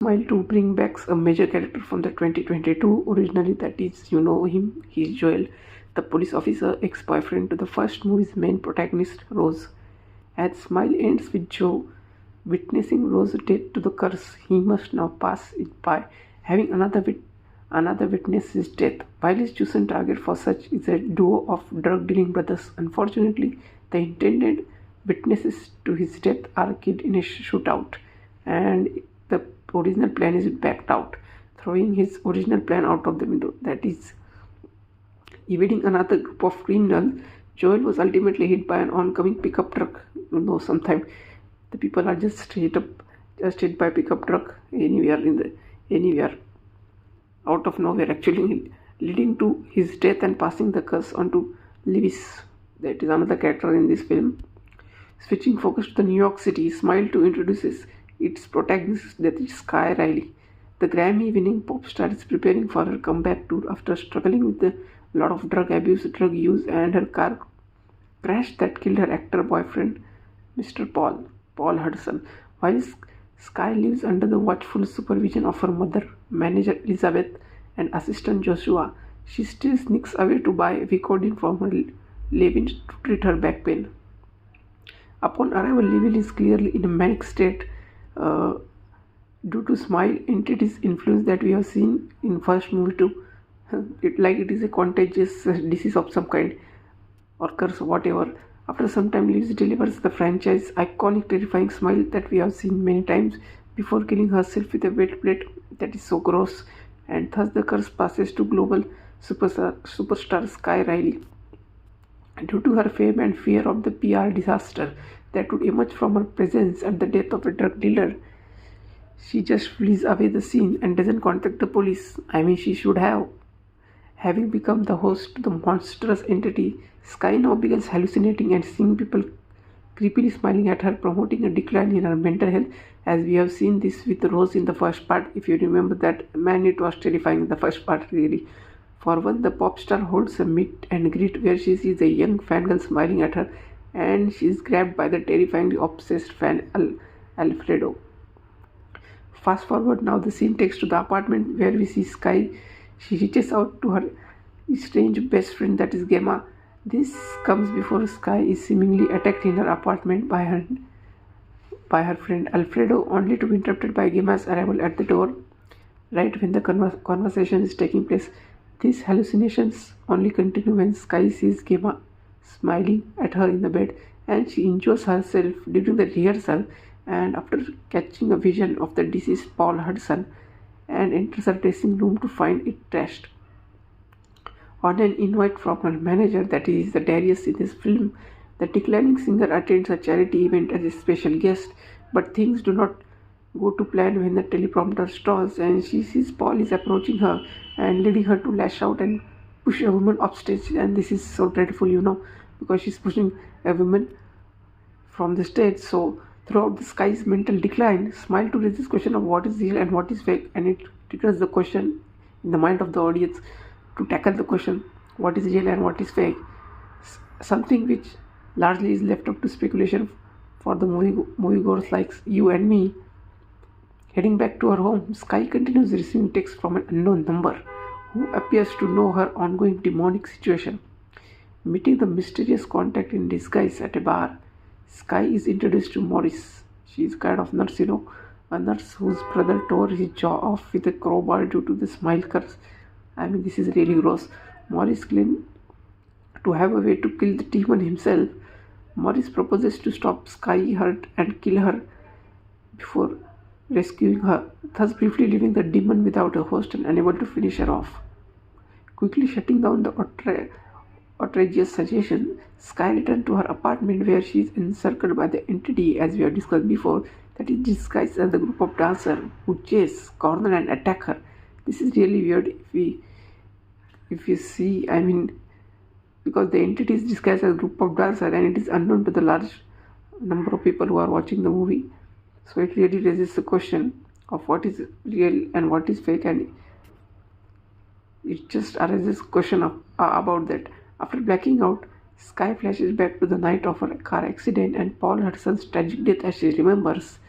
Smile to bring back a major character from the 2022 originally, that is, you know him, he's Joel, the police officer ex-boyfriend to the first movie's main protagonist, Rose. As Smile ends with Joe witnessing Rose's death to the curse, he must now pass it by having another witness his death. While his chosen target for such is a duo of drug-dealing brothers, unfortunately, the intended witnesses to his death are killed in a shootout, and the original plan is backed out, throwing his original plan out of the window. That is, evading another group of criminals, Joel was ultimately hit by an oncoming pickup truck. You know, sometimes the people are just hit by pickup truck anywhere out of nowhere, actually leading to his death and passing the curse on to Lewis. That is another character in this film. Switching focus to the New York City, Smile 2 introduces its protagonist, that is Sky Riley. The Grammy-winning pop star is preparing for her comeback tour after struggling with a lot of drug abuse, drug use, and her car crash that killed her actor boyfriend, Mr. Paul Hudson. While Sky lives under the watchful supervision of her mother, manager Elizabeth, and assistant Joshua, she still sneaks away to buy Vicodin from her Levin to treat her back pain. Upon arrival, Levin is clearly in a manic state uh, due to Smile entity's influence that we have seen in first movie too. It is a contagious disease of some kind or curse, whatever. After some time, Liz delivers the franchise iconic terrifying smile that we have seen many times before killing herself with a wet plate that is so gross, and thus the curse passes to global superstar Sky Riley. Due to her fame and fear of the PR disaster that would emerge from her presence at the death of a drug dealer, she just flees away the scene and doesn't contact the police. I mean, she should have. Having become the host to the monstrous entity, Sky now begins hallucinating and seeing people creepily smiling at her, promoting a decline in her mental health, as we have seen this with Rose in the first part. If you remember that, man, it was terrifying in the first part, really. For one, the pop star holds a meet and greet where she sees a young fangirl smiling at her, and she is grabbed by the terrifyingly obsessed fan Alfredo. Fast forward now, the scene takes to the apartment where we see Sky. She reaches out to her strange best friend, that is Gemma. This comes before Sky is seemingly attacked in her apartment by her friend Alfredo, only to be interrupted by Gemma's arrival at the door right when the conversation is taking place. These hallucinations only continue when Sky sees Gemma smiling at her in the bed, and she injures herself during the rehearsal, and after catching a vision of the deceased Paul Hudson, and enters her dressing room to find it trashed. On an invite from her manager, that is the Darius in this film, the declining singer attends a charity event as a special guest, but things do not go to plan when the teleprompter stalls and she sees Paul is approaching her and leading her to lash out and push a woman upstage. And this is so dreadful, because she's pushing a woman from the stage. So throughout the Sky's mental decline, Smile to raise this question of what is real and what is fake, and it triggers the question in the mind of the audience to tackle the question what is real and what is fake, something which largely is left up to speculation for the moviegoers like you and me. Heading back to her home, Sky continues receiving texts from an unknown number who appears to know her ongoing demonic situation. Meeting the mysterious contact in disguise at a bar, Sky is introduced to Morris. She is kind of nurse, a nurse whose brother tore his jaw off with a crowbar due to the smile curse. I mean, this is really gross. Morris claims to have a way to kill the demon himself. Morris proposes to stop Sky hurt and kill her before rescuing her, thus briefly leaving the demon without a host and unable to finish her off. Quickly shutting down the outrageous suggestion, Sky returns to her apartment where she is encircled by the entity, as we have discussed before, that is disguised as the group of dancers who chase, corner and attack her. This is really weird if you see, I mean, because the entity is disguised as a group of dancers and it is unknown to the large number of people who are watching the movie. So it really raises the question of what is real and what is fake, and it just arises question about that. After blacking out, Sky flashes back to the night of her car accident and Paul Hudson's tragic death as she remembers.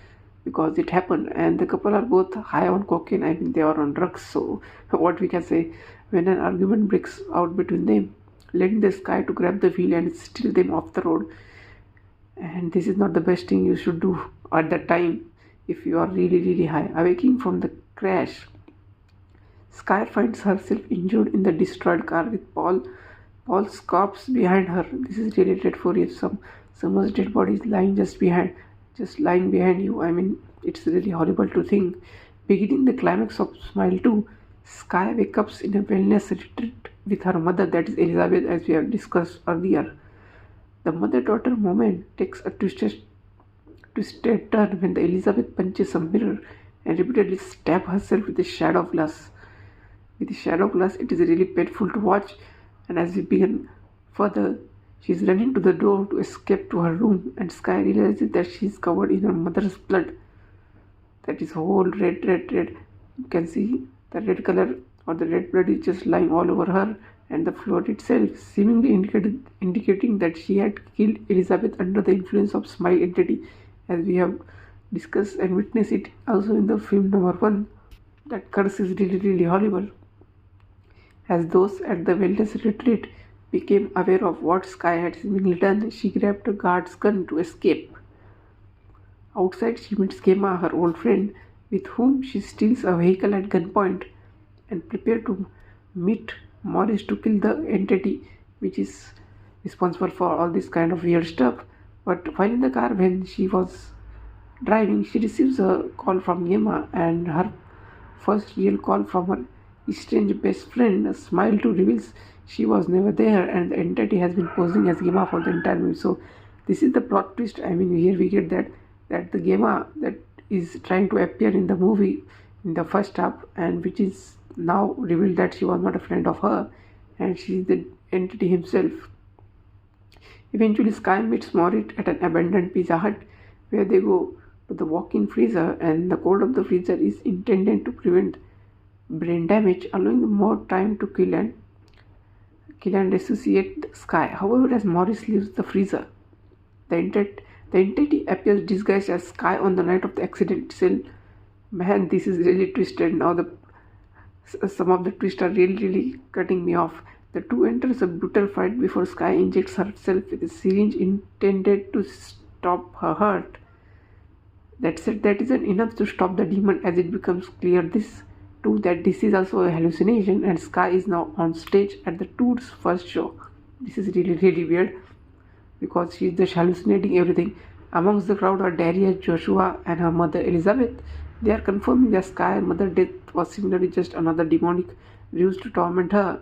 because it happened, and the couple are both high on cocaine. I mean, they are on drugs. So, what we can say, when an argument breaks out between them, letting the sky to grab the wheel and steal them off the road. And this is not the best thing you should do at that time if you are really high. Awaking from the crash, Sky finds herself injured in the destroyed car with Paul's corpse behind her. This is really dreadful if someone's dead body is just lying behind you. I mean, it's really horrible to think. Beginning the climax of Smile 2, Sky wakes up in a wellness retreat with her mother, that is Elizabeth, as we have discussed earlier. The mother-daughter moment takes a twisted turn when the Elizabeth punches a mirror and repeatedly stabs herself with a shadow glass. With the shadow glass, it is really painful to watch, and as we begin further, she is running to the door to escape to her room, and Sky realizes that she is covered in her mother's blood. That is whole red. You can see the red color or the red blood is just lying all over her and the floor itself, seemingly indicating that she had killed Elizabeth under the influence of Smile entity, as we have discussed and witnessed it also in the film number 1. That curse is really horrible. As those at the wellness retreat became aware of what Sky had seemingly done, she grabbed a guard's gun to escape. Outside, she meets Gemma, her old friend, with whom she steals a vehicle at gunpoint and prepares to meet Morris to kill the entity which is responsible for all this kind of weird stuff. But while in the car, when she was driving, she receives a call from Gemma, and her first real call from her estranged best friend, Smile 2, reveals she was never there and the entity has been posing as Gemma for the entire movie. So this is the plot twist. I mean, here we get that the Gemma that is trying to appear in the movie in the first half, and which is now revealed that she was not a friend of her and she is the entity himself. Eventually, Sky meets Morris at an abandoned Pizza Hut where they go to the walk-in freezer, and the code of the freezer is intended to prevent brain damage, allowing more time to kill and resuscitate Sky. However, as Morris leaves the freezer, the entity appears disguised as Sky on the night of the accident itself. Man, this is really twisted. Now some of the twists are really cutting me off. The two enters a brutal fight before Sky injects herself with a syringe intended to stop her heart. That said, that isn't enough to stop the demon, as it becomes clear that this is also a hallucination, and Sky is now on stage at the tour's first show. This is really weird because she is just hallucinating everything. Amongst the crowd are Darius, Joshua, and her mother Elizabeth. They are confirming that Sky's mother's death was similarly just another demonic ruse to torment her.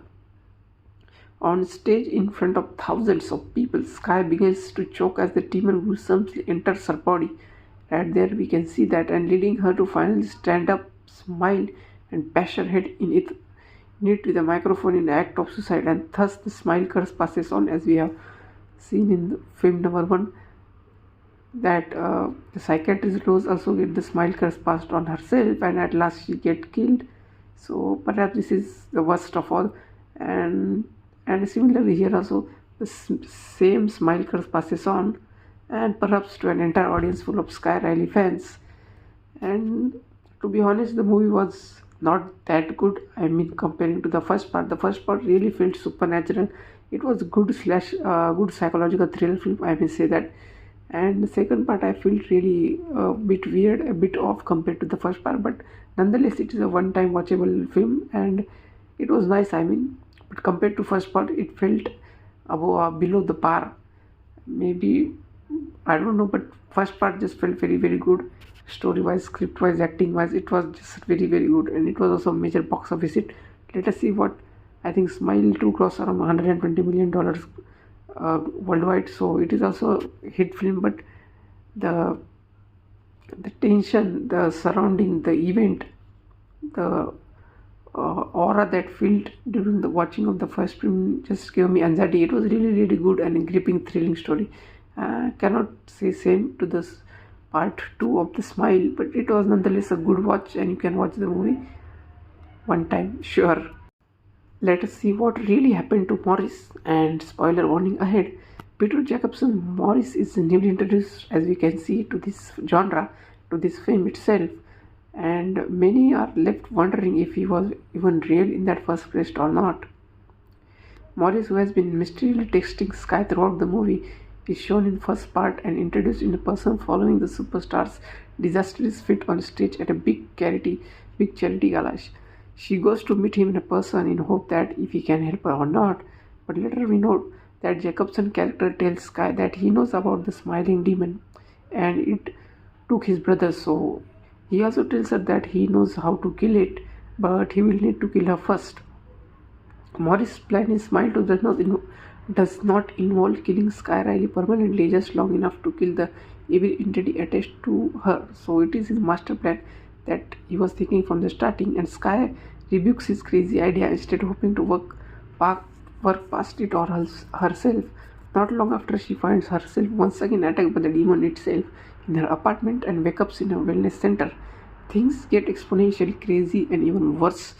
On stage in front of thousands of people, Sky begins to choke as the demon gruesomely enters her body. Right there we can see that, and leading her to finally stand up, smile, and bash her head in it with a microphone in the act of suicide, and thus the smile curse passes on, as we have seen in the film number 1. That the psychiatrist Rose also get the smile curse passed on herself, and at last she get killed. So perhaps this is the worst of all, and similarly here also the same smile curse passes on, and perhaps to an entire audience full of Sky Riley fans. And to be honest, the movie was not that good. I mean, comparing to the first part really felt supernatural. It was good psychological thriller film, I may say that. And the second part I felt really a bit weird, a bit off compared to the first part, but nonetheless it is a one-time watchable film and it was nice. I mean, but compared to first part, it felt below the par. Maybe, I don't know, but first part just felt very good. Story-wise, script-wise, acting-wise, it was just very good, and it was also a major box office hit. Let us see what, I think Smile 2 crossed around $120 million worldwide, so it is also a hit film. But the tension, the surrounding the event, the aura that felt during the watching of the first film just gave me anxiety. It was really good and gripping, thrilling story. Cannot say same to this part 2 of the Smile, but it was nonetheless a good watch, and you can watch the movie one time, sure. Let us see what really happened to Morris, and spoiler warning ahead. Peter Jacobson's Morris is newly introduced, as we can see, to this genre, to this film itself, and many are left wondering if he was even real in that first place or not. Morris, who has been mysteriously texting Sky throughout the movie, is shown in first part and introduced in a person following the superstar's disastrous fit on stage at a big charity gala. She goes to meet him in a person in hope that if he can help her or not. But later we note that Jacobson character tells Sky that he knows about the smiling demon and it took his brother, so he also tells her that he knows how to kill it, but he will need to kill her first. Morris' plan is Smile to does not involve killing Sky Riley permanently, just long enough to kill the evil entity attached to her. So it is his master plan that he was thinking from the starting, and Sky rebukes his crazy idea, instead hoping to pa- work past it or herself. Not long after, she finds herself once again attacked by the demon itself in her apartment and wakes up in a wellness center. Things get exponentially crazy and even worse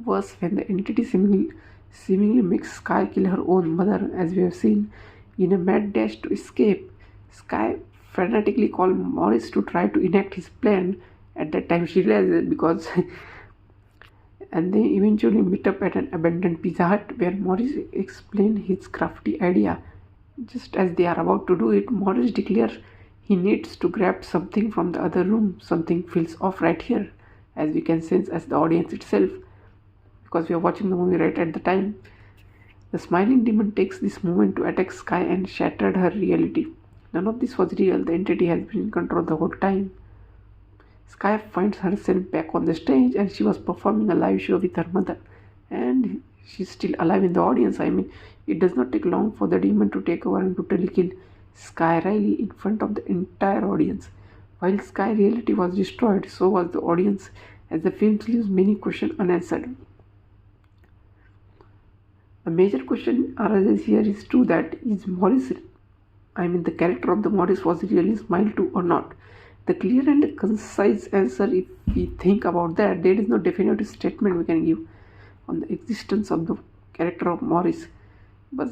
when the entity seemingly makes Sky kill her own mother, as we have seen. In a mad dash to escape, Sky frantically calls Morris to try to enact his plan. At that time, she realizes because and they eventually meet up at an abandoned Pizza Hut where Morris explains his crafty idea. Just as they are about to do it, Morris declares he needs to grab something from the other room. Something feels off right here, as we can sense as the audience itself, because we are watching the movie right at the time. The smiling demon takes this moment to attack Sky and shattered her reality. None of this was real. The entity has been in control the whole time. Sky finds herself back on the stage and she was performing a live show with her mother. And she's still alive in the audience. I mean, it does not take long for the demon to take over and brutally kill Sky Riley in front of the entire audience. While Sky reality was destroyed, so was the audience, as the film leaves many questions unanswered. A major question arises here is true that is the character of the Morris was really Smile 2 or not? The clear and concise answer, if we think about that, there is no definitive statement we can give on the existence of the character of Morris. But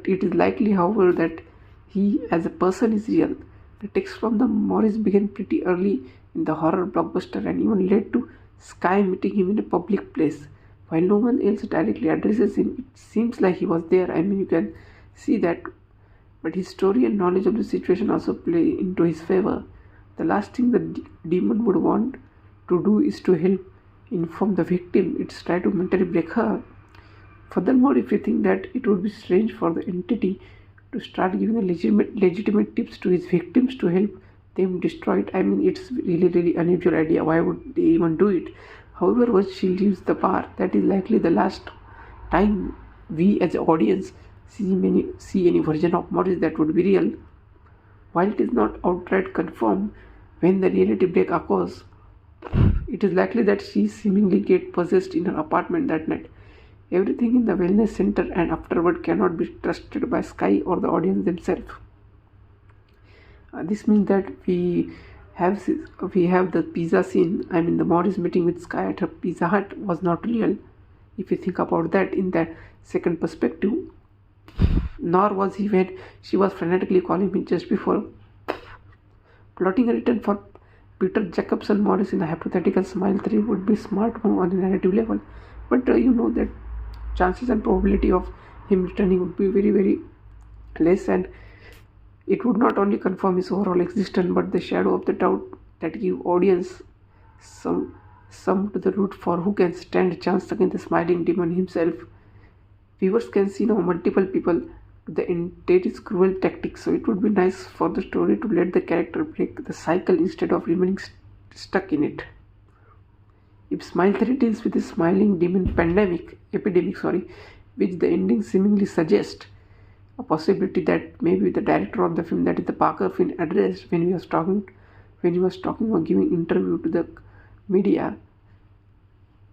it is likely, however, that he as a person is real. The text from the Morris began pretty early in the horror blockbuster and even led to Sky meeting him in a public place. While no one else directly addresses him, it seems like he was there. You can see that. But his story and knowledge of the situation also play into his favor. The last thing the demon would want to do is to help inform the victim. It's try to mentally break her. Furthermore, if you think that it would be strange for the entity to start giving the legitimate tips to his victims to help them destroy it, it's really unusual idea. Why would they even do it? However, once she leaves the bar, that is likely the last time we as an audience see any version of Morris that would be real. While it is not outright confirmed when the reality break occurs, it is likely that she seemingly get possessed in her apartment that night. Everything in the wellness center and afterward cannot be trusted by Sky or the audience themselves. This means that we have the pizza scene. The Morris meeting with Sky at her Pizza Hut was not real. If you think about that in that second perspective, nor was he when she was frantically calling me just before. Plotting a return for Peter Jacobson Morris in a hypothetical Smile 3 would be smart move on a narrative level. But you know that chances and probability of him returning would be very less, and it would not only confirm his overall existence but the shadow of the doubt that give audience some to the root for who can stand a chance against the smiling demon himself. Viewers can see now multiple people the entity's cruel tactics, so it would be nice for the story to let the character break the cycle instead of remaining stuck in it. If Smile 3 deals with the smiling demon epidemic, which the ending seemingly suggests, a possibility that maybe the director of the film, that is the Parker Finn, addressed when he was talking or giving interview to the media,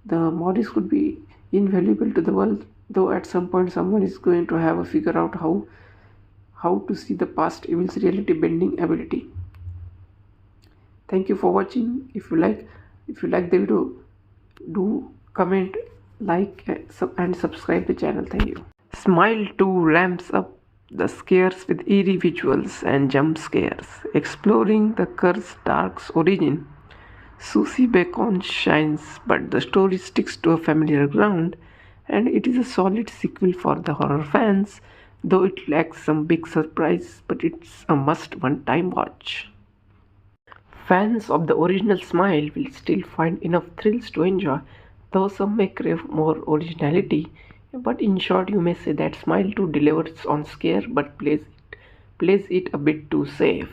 the Morris could be invaluable to the world, though at some point someone is going to have to figure out how to see the past evil's reality bending ability. Thank you for watching. If you like the video, do comment, like and subscribe the channel. Thank you. Smile 2 ramps up The scares with eerie visuals and jump scares, exploring the curse dark's origin. Susie Bacon shines, but the story sticks to a familiar ground, and it is a solid sequel for the horror fans, though it lacks some big surprise, but it's a must one time watch. Fans of the original Smile will still find enough thrills to enjoy, though some may crave more originality. But in short, you may say that Smile 2 delivers on scare but plays it a bit too safe.